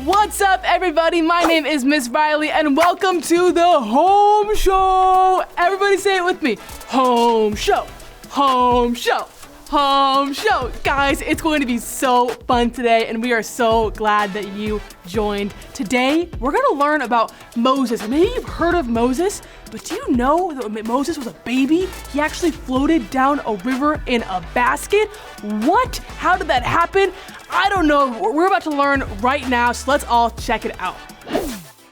What's up, everybody? My name is Miss Riley, and welcome to the Home Show. Everybody say it with me. Home Show, Home Show, Home Show. Guys, it's going to be so fun today, and we are so glad that you joined. Today, we're going to learn about Moses. Maybe you've heard of Moses, but do you know that when Moses was a baby, he actually floated down a river in a basket? What? How did that happen? I don't know. We're about to learn right now, so let's all check it out.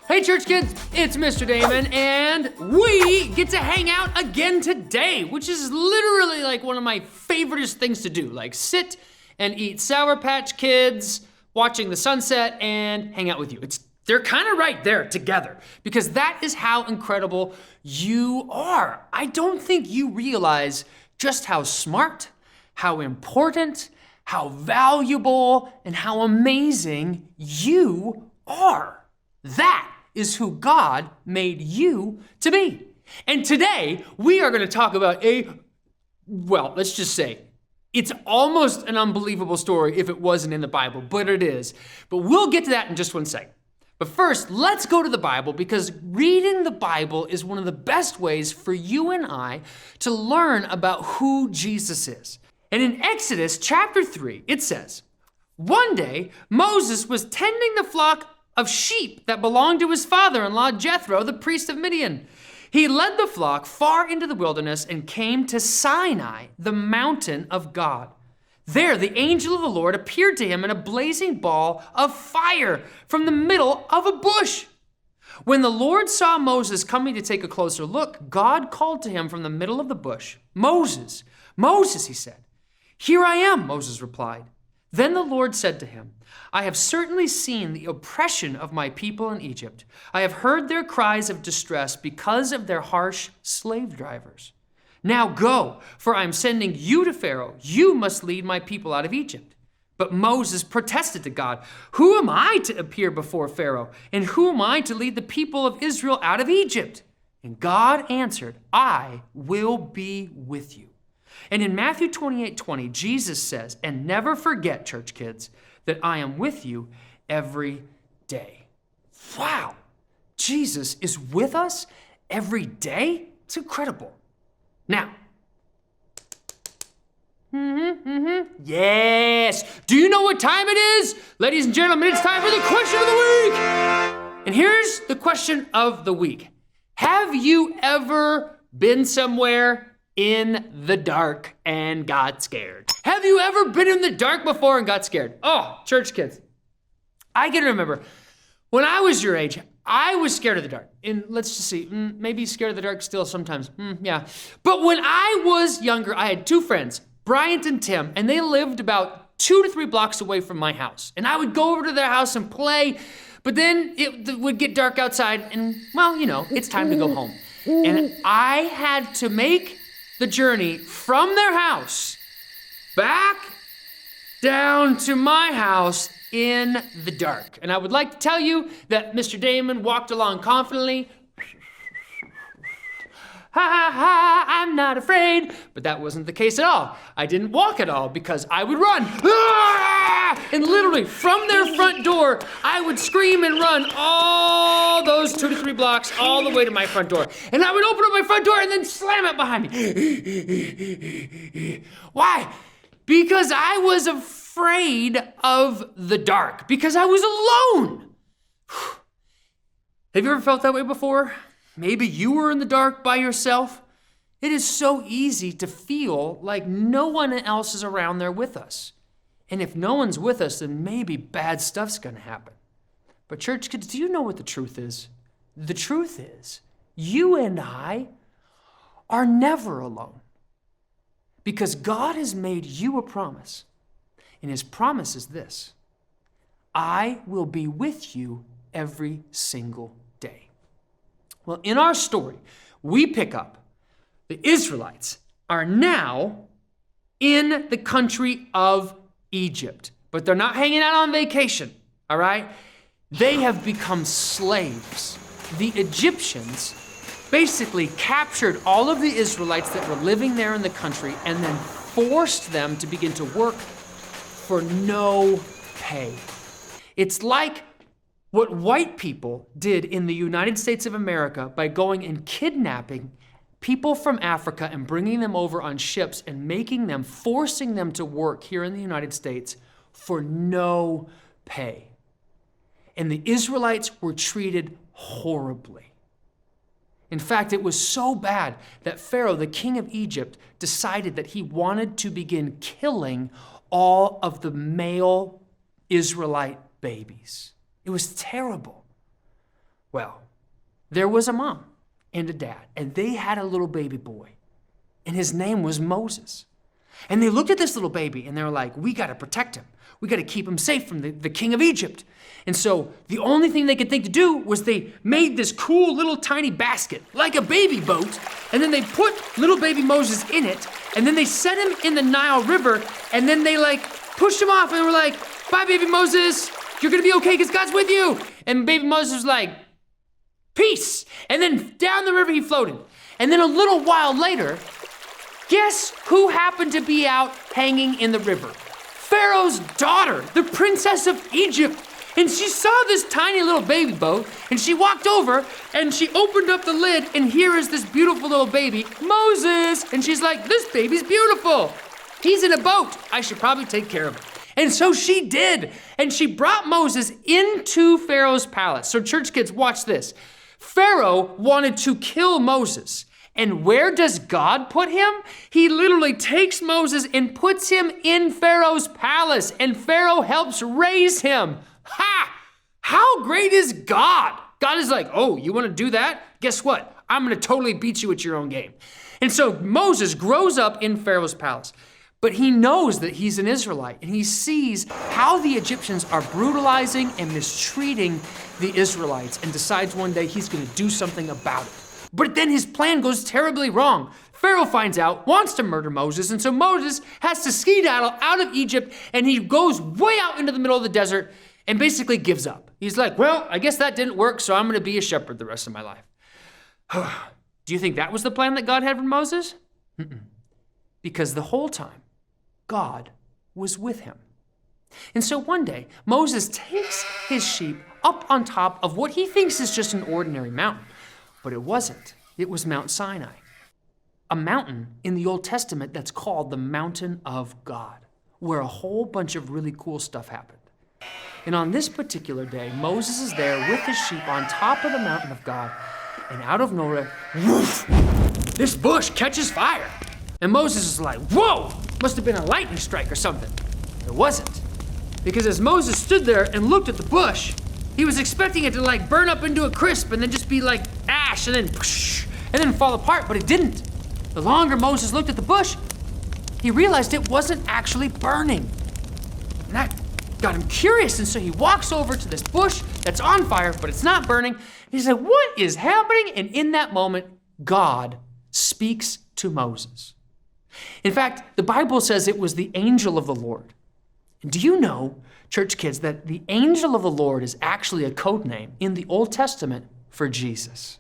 Hey church kids, it's Mr. Damon, and we get to hang out again today, which is literally like one of my favoriteest things to do, like sit and eat Sour Patch Kids, watching the sunset, and hang out with you. They're kind of right there together, because that is how incredible you are. I don't think you realize just how smart, how important, how valuable, and how amazing you are. That is who God made you to be. And today, we are gonna talk about let's just say, it's almost an unbelievable story if it wasn't in the Bible, but it is. But we'll get to that in just one second. But first, let's go to the Bible, because reading the Bible is one of the best ways for you and I to learn about who Jesus is. And in Exodus chapter 3, it says, "One day, Moses was tending the flock of sheep that belonged to his father-in-law, Jethro, the priest of Midian. He led the flock far into the wilderness and came to Sinai, the mountain of God. There, the angel of the Lord appeared to him in a blazing ball of fire from the middle of a bush. When the Lord saw Moses coming to take a closer look, God called to him from the middle of the bush, 'Moses, Moses,' he said. 'Here I am,' Moses replied. Then the Lord said to him, 'I have certainly seen the oppression of my people in Egypt. I have heard their cries of distress because of their harsh slave drivers. Now go, for I am sending you to Pharaoh. You must lead my people out of Egypt.' But Moses protested to God, 'Who am I to appear before Pharaoh? And who am I to lead the people of Israel out of Egypt?' And God answered, 'I will be with you.'" And in Matthew 28:20, Jesus says, "And never forget, church kids, that I am with you every day." Wow, Jesus is with us every day? It's incredible. Now, yes, do you know what time it is? Ladies and gentlemen, it's time for the question of the week. And here's the question of the week. Have you ever been somewhere in the dark and got scared? Have you ever been in the dark before and got scared? Oh, church kids, I can remember when I was your age, I was scared of the dark. And let's just see, maybe scared of the dark still sometimes, yeah. But when I was younger, I had two friends, Bryant and Tim, and they lived about 2 to 3 blocks away from my house. And I would go over to their house and play, but then it would get dark outside and, well, you know, it's time to go home. And I had to make the journey from their house back down to my house in the dark. And I would like to tell you that Mr. Damon walked along confidently. Ha ha ha, I'm not afraid. But that wasn't the case at all. I didn't walk at all because I would run. And literally from their front door, I would scream and run all those 2 to 3 blocks all the way to my front door. And I would open up my front door and then slam it behind me. Why? Because I was afraid of the dark, because I was alone. Have you ever felt that way before? Maybe you were in the dark by yourself. It is so easy to feel like no one else is around there with us. And if no one's with us, then maybe bad stuff's gonna happen. But church kids, do you know what the truth is? The truth is, you and I are never alone, because God has made you a promise. And his promise is this: I will be with you every single day. Well, in our story, we pick up the Israelites are now in the country of Egypt, but they're not hanging out on vacation, all right? They have become slaves. The Egyptians basically captured all of the Israelites that were living there in the country and then forced them to begin to work for no pay. It's like what white people did in the United States of America by going and kidnapping people from Africa and bringing them over on ships and forcing them to work here in the United States for no pay. And the Israelites were treated horribly. In fact, it was so bad that Pharaoh, the king of Egypt, decided that he wanted to begin killing all of the male Israelite babies. It was terrible. Well, there was a mom and a dad, and they had a little baby boy, and his name was Moses. And they looked at this little baby, and they were like, we got to protect him. We got to keep him safe from the king of Egypt. And so the only thing they could think to do was they made this cool little tiny basket, like a baby boat, and then they put little baby Moses in it, and then they set him in the Nile River, and then they pushed him off, and were like, bye, baby Moses. You're gonna be okay because God's with you. And baby Moses was like, peace. And then down the river he floated. And then a little while later, guess who happened to be out hanging in the river? Pharaoh's daughter, the princess of Egypt. And she saw this tiny little baby boat, and she walked over, and she opened up the lid, and here is this beautiful little baby, Moses. And she's like, this baby's beautiful. He's in a boat. I should probably take care of him. And so she did. And she brought Moses into Pharaoh's palace. So church kids, watch this. Pharaoh wanted to kill Moses. And where does God put him? He literally takes Moses and puts him in Pharaoh's palace, and Pharaoh helps raise him. Ha! How great is God? God is like, oh, you want to do that? Guess what? I'm going to totally beat you at your own game. And so Moses grows up in Pharaoh's palace, but he knows that he's an Israelite, and he sees how the Egyptians are brutalizing and mistreating the Israelites, and decides one day he's going to do something about it. But then his plan goes terribly wrong. Pharaoh finds out, wants to murder Moses, and so Moses has to skedaddle out of Egypt, and he goes way out into the middle of the desert and basically gives up. He's like, well, I guess that didn't work, so I'm going to be a shepherd the rest of my life. Do you think that was the plan that God had for Moses? Because the whole time, God was with him. And so one day, Moses takes his sheep up on top of what he thinks is just an ordinary mountain. But it wasn't. It was Mount Sinai, a mountain in the Old Testament that's called the Mountain of God, where a whole bunch of really cool stuff happened. And on this particular day, Moses is there with his sheep on top of the mountain of God, and out of nowhere, woof, this bush catches fire. And Moses is like, whoa, must have been a lightning strike or something. It wasn't. Because as Moses stood there and looked at the bush, he was expecting it to burn up into a crisp and then just be like ash and then fall apart, but it didn't. The longer Moses looked at the bush, he realized it wasn't actually burning. And that got him curious, and so he walks over to this bush that's on fire, but it's not burning. He's like, what is happening? And in that moment, God speaks to Moses. In fact, the Bible says it was the angel of the Lord. And do you know, church kids, that the angel of the Lord is actually a code name in the Old Testament for Jesus?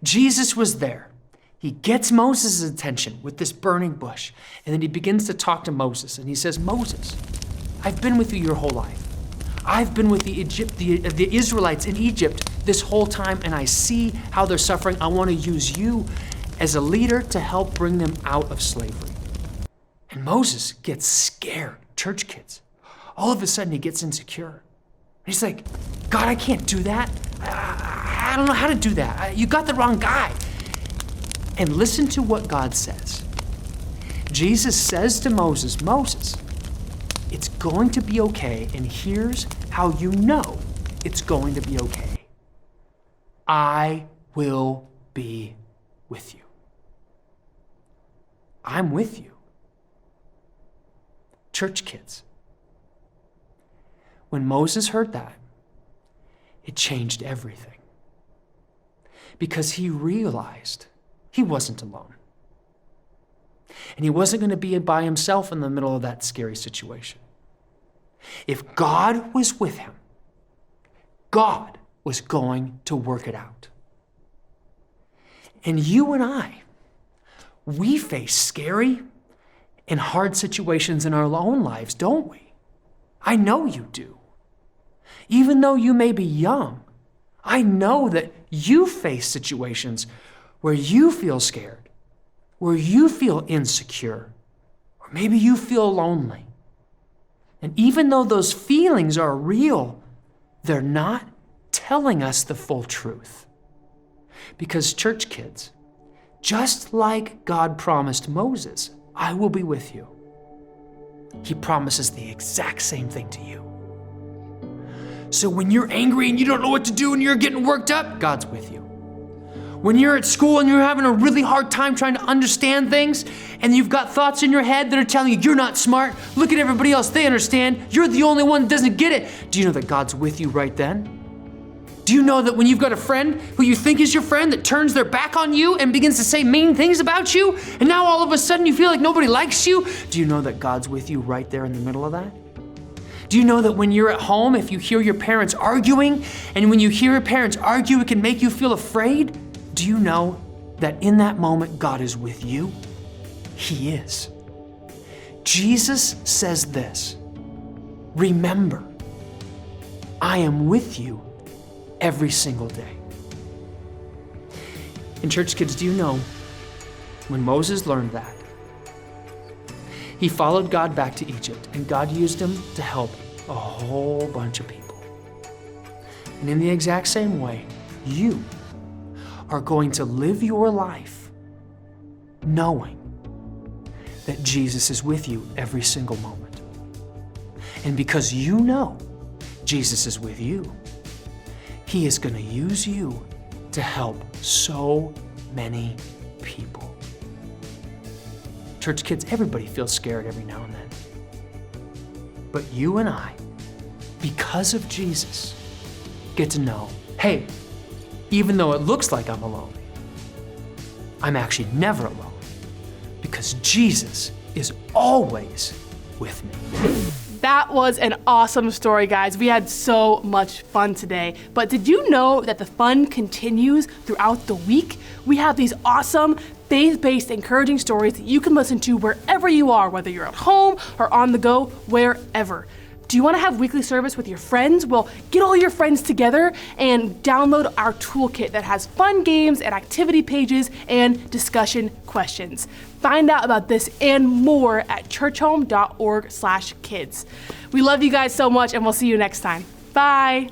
Jesus was there. He gets Moses' attention with this burning bush, and then he begins to talk to Moses, and he says, Moses, I've been with you your whole life. I've been with the Israelites in Egypt this whole time, and I see how they're suffering. I want to use you as a leader to help bring them out of slavery. And Moses gets scared, church kids. All of a sudden, he gets insecure. He's like, God, I can't do that. I don't know how to do that. You got the wrong guy. And listen to what God says. Jesus says to Moses, Moses, it's going to be okay, and here's how you know it's going to be okay. I will be with you. I'm with you. Church kids, when Moses heard that, it changed everything. Because he realized he wasn't alone. And he wasn't going to be by himself in the middle of that scary situation. If God was with him, God was going to work it out. And you and I, we face scary and hard situations in our own lives, don't we? I know you do. Even though you may be young, I know that you face situations where you feel scared, where you feel insecure, or maybe you feel lonely. And even though those feelings are real, they're not telling us the full truth. Because church kids, just like God promised Moses, I will be with you, He promises the exact same thing to you. So when you're angry and you don't know what to do and you're getting worked up, God's with you. When you're at school and you're having a really hard time trying to understand things and you've got thoughts in your head that are telling you you're not smart, look at everybody else, they understand, you're the only one that doesn't get it. Do you know that God's with you right then? Do you know that when you've got a friend who you think is your friend that turns their back on you and begins to say mean things about you, and now all of a sudden you feel like nobody likes you? Do you know that God's with you right there in the middle of that? Do you know that when you're at home, if you hear your parents arguing, and when you hear your parents argue, it can make you feel afraid? Do you know that in that moment, God is with you? He is. Jesus says this, remember, I am with you every single day. And church kids, do you know, when Moses learned that, he followed God back to Egypt, and God used him to help a whole bunch of people. And in the exact same way, you are going to live your life knowing that Jesus is with you every single moment. And because you know Jesus is with you, He is going to use you to help so many people. Church kids, everybody feels scared every now and then. But you and I, because of Jesus, get to know, hey, even though it looks like I'm alone, I'm actually never alone because Jesus is always with me. That was an awesome story, guys. We had so much fun today. But did you know that the fun continues throughout the week? We have these awesome faith-based encouraging stories that you can listen to wherever you are, whether you're at home or on the go, wherever. Do you want to have weekly service with your friends? Well, get all your friends together and download our toolkit that has fun games and activity pages and discussion questions. Find out about this and more at churchome.org/kids. We love you guys so much, and we'll see you next time. Bye.